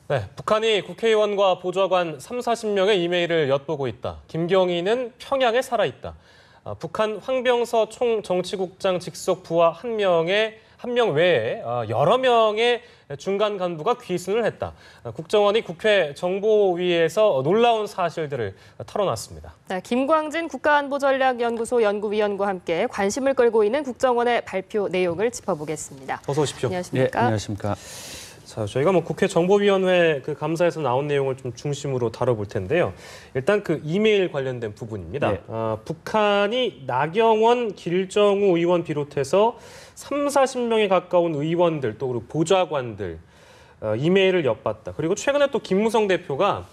네, 북한이 국회의원과 보좌관 40명의 이메일을 엿보고 있다. 김경희는 평양에 살아있다. 북한 황병서 총정치국장 직속 부하 한 명 외에 여러 명의 중간 간부가 귀순을 했다. 국정원이 국회 정보위에서 놀라운 사실들을 털어놨습니다. 네, 김광진 국가안보전략연구소 연구위원과 함께 관심을 끌고 있는 국정원의 발표 내용을 짚어보겠습니다. 어서 오십시오. 안녕하십니까? 네, 안녕하십니까. 자, 저희가 국회 정보위원회 감사에서 나온 내용을 좀 중심으로 다뤄볼 텐데요. 일단 이메일 관련된 부분입니다. 네. 북한이 나경원, 길정우 의원 비롯해서 40명에 가까운 의원들 또 그리고 보좌관들 이메일을 엿봤다. 그리고 최근에 또 김무성 대표가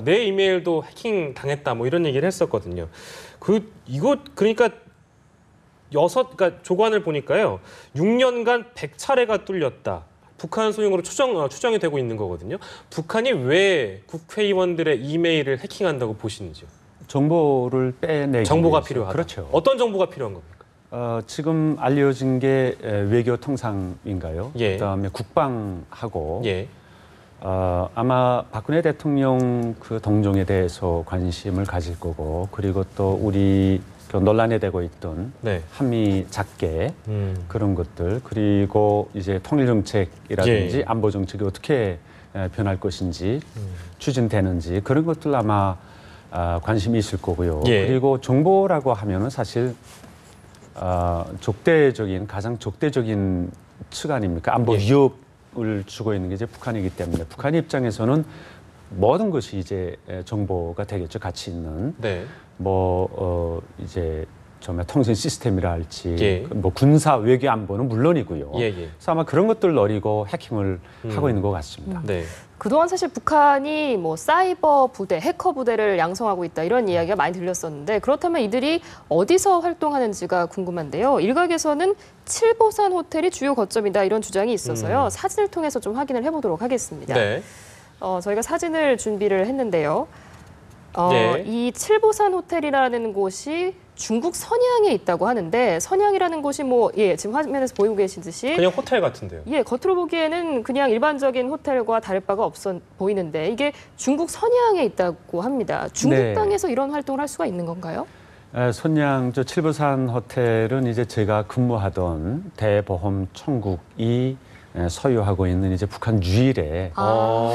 내 이메일도 해킹 당했다 이런 얘기를 했었거든요. 그러니까 그러니까 조간을 보니까요. 6년간 100차례가 뚫렸다. 북한 소용으로 추정이 되고 있는 거거든요. 북한이 왜 국회의원들의 이메일을 해킹한다고 보시는지요? 정보를 빼내기 정보가 위해서. 필요하다. 그렇죠. 어떤 정보가 필요한 겁니까? 지금 알려진 게 외교 통상인가요? 예. 그다음에 국방하고 예. 아마 박근혜 대통령 동종에 대해서 관심을 가질 거고, 그리고 또 우리 논란이 되고 있던 네. 한미 작계 그런 것들, 그리고 이제 통일 정책이라든지 예. 안보 정책이 어떻게 변할 것인지 추진되는지 그런 것들 아마 관심이 있을 거고요. 예. 그리고 정보라고 하면은 사실 가장 적대적인 측 아닙니까? 안보 예. 위협을 주고 있는 게 이제 북한이기 때문에 북한 입장에서는 모든 것이 이제 정보가 되겠죠. 가치 있는. 네. 이제 정말 통신 시스템이라 할지, 예. 군사 외교 안보는 물론이고요. 예. 그래서 아마 그런 것들 노리고 해킹을 하고 있는 것 같습니다. 네. 그동안 사실 북한이 사이버 부대, 해커 부대를 양성하고 있다 이런 이야기가 많이 들렸었는데, 그렇다면 이들이 어디서 활동하는지가 궁금한데요. 일각에서는 칠보산 호텔이 주요 거점이다 이런 주장이 있어서요. 사진을 통해서 좀 확인을 해보도록 하겠습니다. 네. 저희가 사진을 준비를 했는데요. 예. 이 칠보산 호텔이라는 곳이 중국 선양에 있다고 하는데, 선양이라는 곳이 지금 화면에서 보이고 계시듯이 그냥 호텔 같은데요. 예, 겉으로 보기에는 그냥 일반적인 호텔과 다를 바가 없어 보이는데 이게 중국 선양에 있다고 합니다. 중국 네. 땅에서 이런 활동을 할 수가 있는 건가요? 선양 칠보산 호텔은 이제 제가 근무하던 대보험 청국이 소유하고 있는 이제 북한 유일의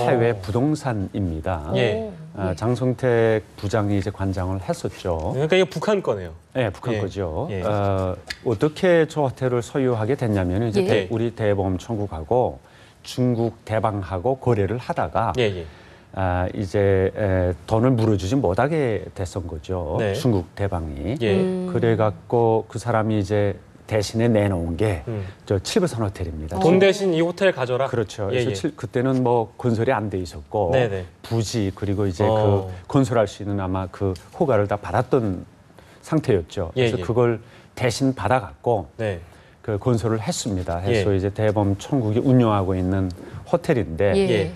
해외 부동산입니다. 예. 장성택 부장이 이제 관장을 했었죠. 그러니까 이게 북한 거네요. 네, 북한 예. 거죠. 예. 어떻게 저 호텔을 소유하게 됐냐면 이제 예. 우리 대보험 청국하고 중국 대방하고 거래를 하다가 예. 이제 돈을 물어주지 못하게 됐던 거죠. 네. 중국 대방이. 예. 그래갖고 그 사람이 이제 대신에 내놓은 게 저 칠보산 호텔입니다. 돈 대신 이 호텔 가져라. 그렇죠. 예. 그래서 그때는 건설이 안 돼 있었고 네네. 부지 그리고 이제 건설할 수 있는 아마 허가를 다 받았던 상태였죠. 그래서 그걸 대신 받아갖고 네. 건설을 했습니다. 해서 이제 대범 청국이 운영하고 있는 호텔인데 예.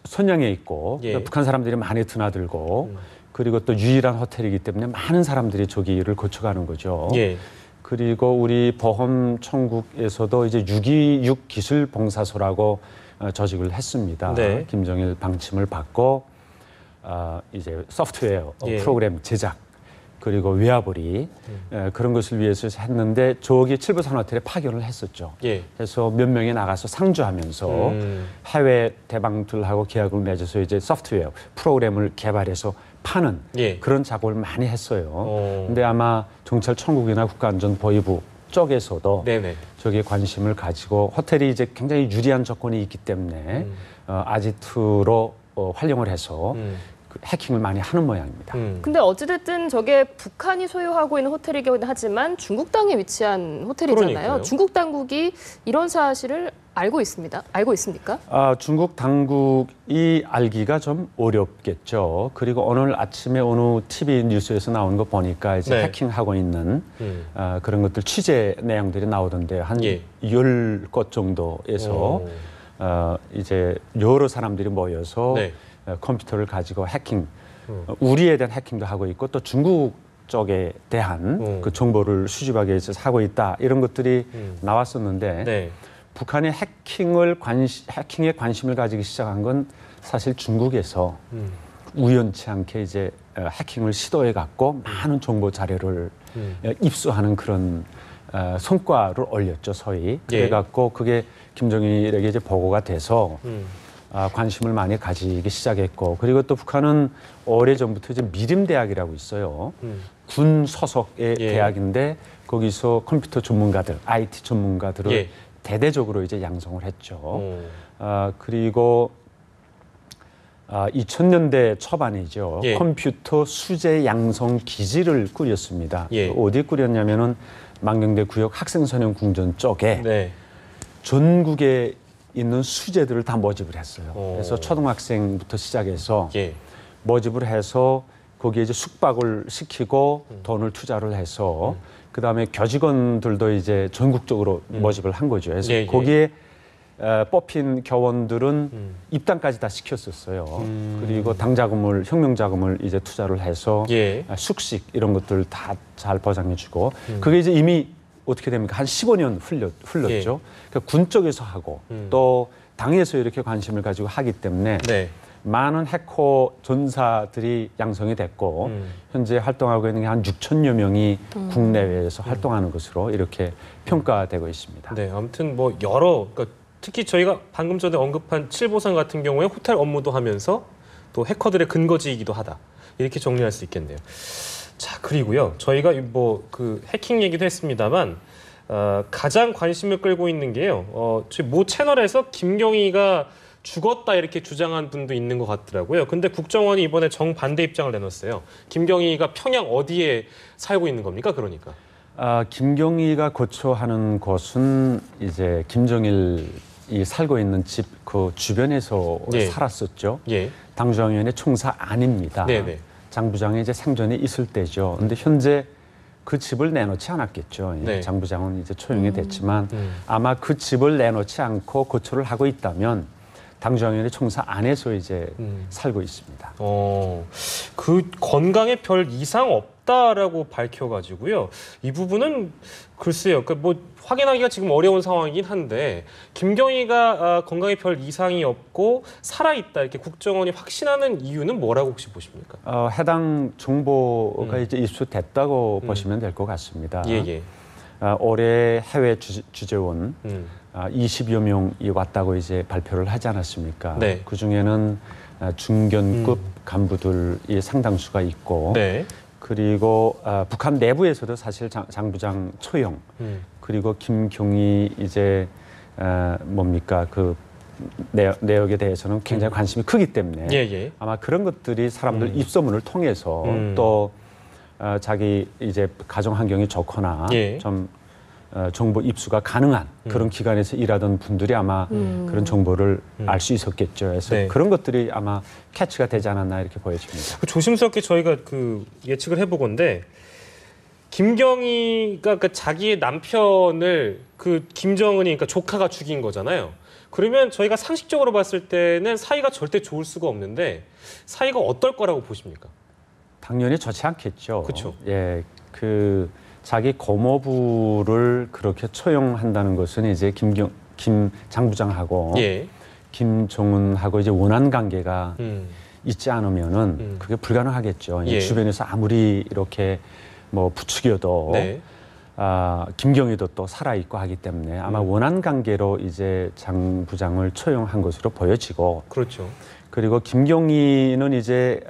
선양에 있고 북한 사람들이 많이 드나들고 그리고 또 유일한 호텔이기 때문에 많은 사람들이 저기를 거쳐가는 거죠. 예. 그리고 우리 보험 청국에서도 이제 626 기술봉사소라고 조직을 했습니다. 네. 김정일 방침을 받고 이제 소프트웨어 프로그램 제작 그리고 외화벌이 그런 것을 위해서 했는데 저기 칠보산 호텔에 파견을 했었죠. 예. 그래서 몇 명이 나가서 상주하면서 해외 대방들하고 계약을 맺어서 이제 소프트웨어 프로그램을 개발해서 파는 그런 작업을 많이 했어요. 근데 아마 정찰 청국이나 국가안전보위부 쪽에서도 네네. 저기에 관심을 가지고 호텔이 이제 굉장히 유리한 조건이 있기 때문에 아지트로 활용을 해서 해킹을 많이 하는 모양입니다. 근데 어찌됐든 저게 북한이 소유하고 있는 호텔이긴 하지만 중국 땅에 위치한 호텔이잖아요. 그러니까요. 중국 당국이 이런 사실을 알고 있습니까? 중국 당국이 알기가 좀 어렵겠죠. 그리고 오늘 아침에 어느 TV 뉴스에서 나온 거 보니까 이제 해킹하고 있는 그런 것들 취재 내용들이 나오던데 한 10곳 정도에서 이제 여러 사람들이 모여서 컴퓨터를 가지고 해킹, 우리에 대한 해킹도 하고 있고 또 중국 쪽에 대한 그 정보를 수집하기 위해서 하고 있다 이런 것들이 나왔었는데 북한이 해킹에 관심을 가지기 시작한 건 사실 중국에서 우연치 않게 이제 해킹을 시도해 갖고 많은 정보 자료를 입수하는 그런 성과를 올렸죠, 소위. 그래 갖고 그게 김정일에게 이제 보고가 돼서 관심을 많이 가지기 시작했고, 그리고 또 북한은 오래전부터 이제 미림대학이라고 있어요. 군 소속의 대학인데 거기서 컴퓨터 전문가들, IT 전문가들을 대대적으로 이제 양성을 했죠. 그리고 2000년대 초반이죠. 컴퓨터 수재 양성 기지를 꾸렸습니다. 어디 꾸렸냐면은 망경대 구역 학생선용 궁전 쪽에 전국에 있는 수재들을 다 모집을 했어요. 그래서 초등학생부터 시작해서 모집을 해서 거기에 이제 숙박을 시키고 돈을 투자를 해서 그다음에 교직원들도 이제 전국적으로 모집을 한 거죠. 그래서 거기에 뽑힌 교원들은 입당까지 다 시켰었어요. 그리고 당자금을, 혁명자금을 이제 투자를 해서 숙식 이런 것들 다 잘 보장해주고 그게 이제 이미 어떻게 됩니까? 한 15년 흘렀죠. 그러니까 군 쪽에서 하고 또 당에서 이렇게 관심을 가지고 하기 때문에 많은 해커 전사들이 양성이 됐고 현재 활동하고 있는 게 한 6천여 명이 국내외에서 활동하는 것으로 이렇게 평가되고 있습니다. 네, 아무튼 뭐 그러니까 특히 저희가 방금 전에 언급한 칠보산 같은 경우에 호텔 업무도 하면서 또 해커들의 근거지이기도 하다. 이렇게 정리할 수 있겠네요. 자, 그리고요. 저희가 뭐 그 해킹 얘기도 했습니다만 가장 관심을 끌고 있는 게요. 저희 모 채널에서 김경희가 죽었다 이렇게 주장한 분도 있는 것 같더라고요. 근데 국정원이 이번에 정반대 입장을 내놨어요. 김경희가 평양 어디에 살고 있는 겁니까? 그러니까. 김경희가 거처하는 곳은 이제 김정일이 살고 있는 집 그 주변에서 살았었죠. 당중앙위원회 총사 아닙니다. 장 부장이 이제 생전에 있을 때죠. 근데 현재 그 집을 내놓지 않았겠죠. 장 부장은 이제 초용이 됐지만 아마 그 집을 내놓지 않고 거처를 하고 있다면 당중앙위원회 총사 안에서 이제 살고 있습니다. 그 건강에 별 이상 없다라고 밝혀가지고요. 이 부분은 글쎄요. 그 뭐 확인하기가 지금 어려운 상황이긴 한데 김경희가 건강에 별 이상이 없고 살아있다 이렇게 국정원이 확신하는 이유는 뭐라고 혹시 보십니까? 해당 정보가 이제 입수됐다고 보시면 될 것 같습니다. 올해 해외 주재원 20여 명이 왔다고 이제 발표를 하지 않았습니까? 그 중에는 중견급 간부들이 상당수가 있고, 그리고 북한 내부에서도 사실 장 부장 초영, 그리고 김경희 이제 뭡니까 그 내역에 대해서는 굉장히 관심이 크기 때문에 아마 그런 것들이 사람들 입소문을 통해서 또 자기 이제 가정 환경이 좋거나 좀 정보 입수가 가능한 그런 기관에서 일하던 분들이 아마 그런 정보를 알 수 있었겠죠. 그래서 그런 것들이 아마 캐치가 되지 않았나 이렇게 보여집니다. 조심스럽게 저희가 그 예측을 해보건데 김경희가 그러니까 자기의 남편을 그 김정은이 그러니까 조카가 죽인 거잖아요. 그러면 저희가 상식적으로 봤을 때는 사이가 절대 좋을 수가 없는데 사이가 어떨 거라고 보십니까? 당연히 좋지 않겠죠. 그렇죠. 그 자기 고모부를 그렇게 처용한다는 것은 이제 장 부장하고 김정은하고 이제 원한 관계가 있지 않으면은 그게 불가능하겠죠. 주변에서 아무리 이렇게 뭐 부추겨도 김경희도 또 살아 있고 하기 때문에 아마 원한 관계로 이제 장 부장을 처용한 것으로 보여지고. 그렇죠. 그리고 김경희는 이제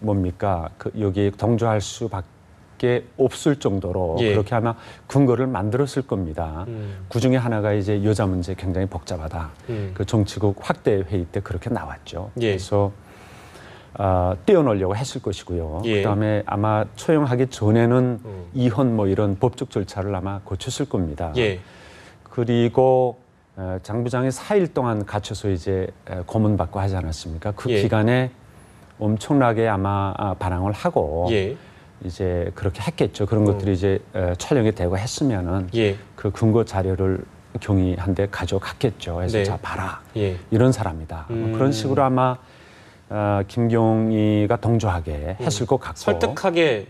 뭡니까 여기 동조할 수밖에 없을 정도로 그렇게 아마 근거를 만들었을 겁니다. 그 중에 하나가 이제 여자 문제 굉장히 복잡하다. 그 정치국 확대 회의 때 그렇게 나왔죠. 그래서 떼어놓으려고 했을 것이고요. 그다음에 아마 처형하기 전에는 이혼 뭐 이런 법적 절차를 아마 거쳤을 겁니다. 그리고 장 부장이 4일 동안 갇혀서 이제 고문받고 하지 않았습니까? 그 기간에 엄청나게 아마 반항을 하고 이제 그렇게 했겠죠. 그런 것들이 이제 촬영이 되고 했으면은 그 근거 자료를 경희한테 가져갔겠죠. 그래서 자 봐라 이런 사람이다. 그런 식으로 아마 김경희가 동조하게 했을 것 같고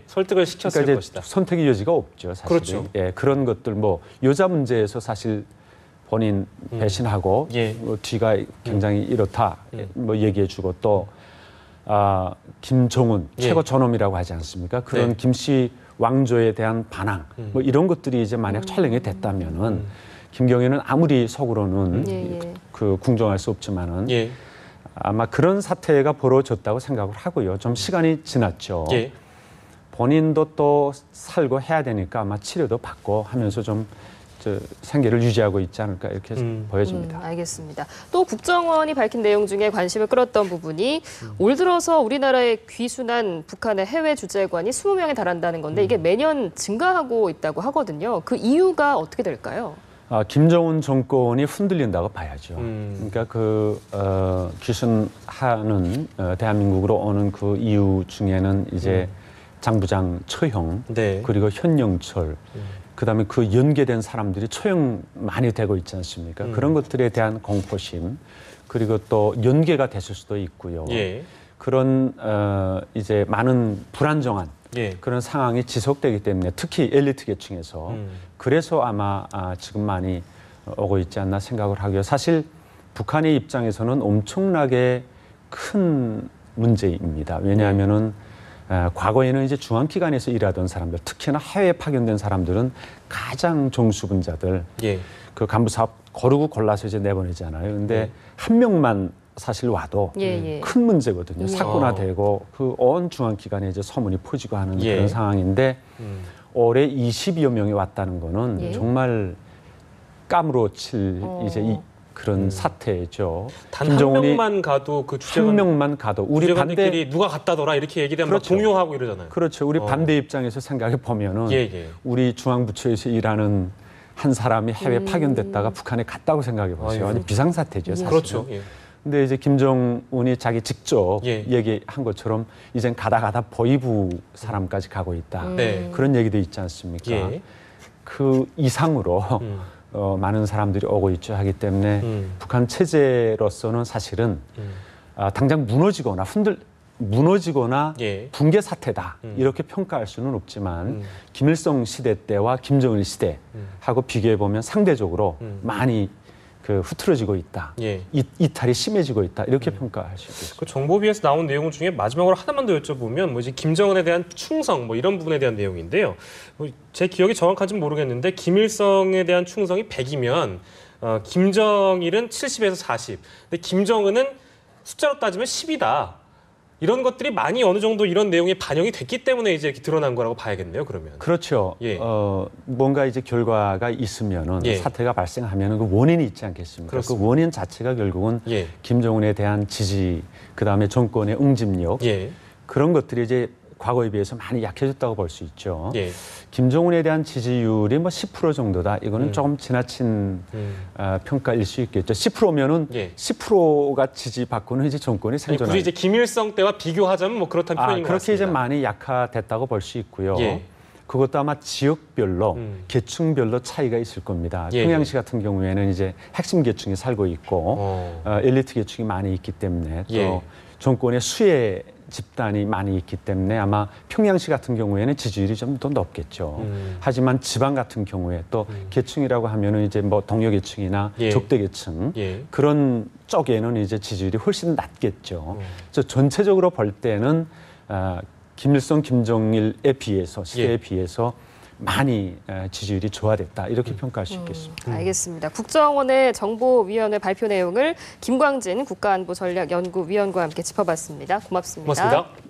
설득을 시켰을 그러니까 것이다. 선택의 여지가 없죠. 사실. 그렇죠. 그런 것들 뭐 여자 문제에서 사실 본인 배신하고 예. 뒤가 굉장히 이렇다 뭐 얘기해주고 또 김종은 예. 최고 존엄이라고 하지 않습니까? 그런 네. 김씨 왕조에 대한 반항 뭐 이런 것들이 이제 만약 촬영이 됐다면은 김경희는 아무리 속으로는 예. 그 궁정할 수 없지만은 예. 아마 그런 사태가 벌어졌다고 생각을 하고요. 좀 시간이 지났죠. 예. 본인도 또 살고 해야 되니까 아마 치료도 받고 하면서 좀 생계를 유지하고 있지 않을까 이렇게 보여집니다. 알겠습니다. 또 국정원이 밝힌 내용 중에 관심을 끌었던 부분이 올 들어서 우리나라에 귀순한 북한의 해외 주재관이 20명에 달한다는 건데 이게 매년 증가하고 있다고 하거든요. 그 이유가 어떻게 될까요? 김정은 정권이 흔들린다고 봐야죠. 그러니까 귀순하는 대한민국으로 오는 그 이유 중에는 이제 장부장 처형 네. 그리고 현영철 그다음에 그 연계된 사람들이 처형 많이 되고 있지 않습니까? 그런 것들에 대한 공포심 그리고 또 연계가 됐을 수도 있고요. 예. 그런 이제 많은 불안정한 예. 그런 상황이 지속되기 때문에 특히 엘리트 계층에서 그래서 아마 지금 많이 오고 있지 않나 생각을 하고요. 사실 북한의 입장에서는 엄청나게 큰 문제입니다. 왜냐하면은 과거에는 이제 중앙기관에서 일하던 사람들, 특히나 해외에 파견된 사람들은 가장 정수분자들, 예. 그 간부 사업 고르고 골라서 이제 내보내잖아요. 근데 한 명만 사실 와도 큰 문제거든요. 사건화되고 그 온 중앙기관에 이제 소문이 퍼지고 하는 그런 상황인데 올해 20여 명이 왔다는 거는 정말 까무러칠 이제 그런 사태죠. 단 한 명만 가도 그 한 명만 가도 우리 주재관들끼리 누가 갔다더라 이렇게 얘기되면 그렇죠. 막 공유하고 이러잖아요. 그렇죠. 우리 반대 입장에서 생각해 보면은 예. 우리 중앙부처에서 일하는 한 사람이 해외 파견됐다가 북한에 갔다고 생각해 보세요. 아니 비상사태죠, 사실. 그렇죠. 예. 근데 이제 김정은이 자기 직접 예. 얘기한 것처럼 이젠 가다 보이부 사람까지 가고 있다. 네. 그런 얘기도 있지 않습니까? 예. 그 이상으로 많은 사람들이 오고 있죠 하기 때문에 북한 체제로서는 사실은 당장 무너지거나 예. 붕괴 사태다 이렇게 평가할 수는 없지만 김일성 시대 때와 김정일 시대하고 비교해 보면 상대적으로 많이 그 흐트러지고 있다. 예. 이탈이 심해지고 있다. 이렇게 평가할 수 있겠습니다. 그 정보비에서 나온 내용 중에 마지막으로 하나만 더 여쭤보면 뭐 이제 김정은에 대한 충성 뭐 이런 부분에 대한 내용인데요. 제 기억이 정확한지는 모르겠는데 김일성에 대한 충성이 100이면 김정일은 70에서 40. 근데 김정은은 숫자로 따지면 10이다. 이런 것들이 많이 어느 정도 이런 내용이 반영이 됐기 때문에 이제 이렇게 드러난 거라고 봐야겠네요. 그러면. 그렇죠. 예. 뭔가 이제 결과가 있으면은 예. 사태가 발생하면은 그 원인이 있지 않겠습니까? 그렇습니다. 그 원인 자체가 결국은 예. 김정은에 대한 지지, 그 다음에 정권의 응집력 예. 그런 것들이 이제 과거에 비해서 많이 약해졌다고 볼 수 있죠. 예. 김정은에 대한 지지율이 뭐 10% 정도다. 이거는 조금 지나친 평가일 수 있겠죠. 10%면은 예. 10%가 지지받고는 이제 정권이 생존하는. 굳이 이제 김일성 때와 비교하자면 뭐 그렇다는 표현인 것 그렇게 같습니다. 이제 많이 약화됐다고 볼 수 있고요. 예. 그것도 아마 지역별로, 계층별로 차이가 있을 겁니다. 예. 평양시 같은 경우에는 이제 핵심 계층이 살고 있고 엘리트 계층이 많이 있기 때문에 또 예. 정권의 수혜 집단이 많이 있기 때문에 아마 평양시 같은 경우에는 지지율이 좀 더 높겠죠. 하지만 지방 같은 경우에 또 계층이라고 하면은 이제 뭐 동료 계층이나 예. 적대 계층 예. 그런 쪽에는 이제 지지율이 훨씬 낮겠죠. 그래서 전체적으로 볼 때는 김일성, 김정일에 비해서 시대에 예. 비해서 많이 지지율이 좋아졌다 이렇게 평가할 수 있겠습니다. 알겠습니다. 국정원의 정보위원회 발표 내용을 김광진 국가안보전략연구위원과 함께 짚어봤습니다. 고맙습니다. 고맙습니다.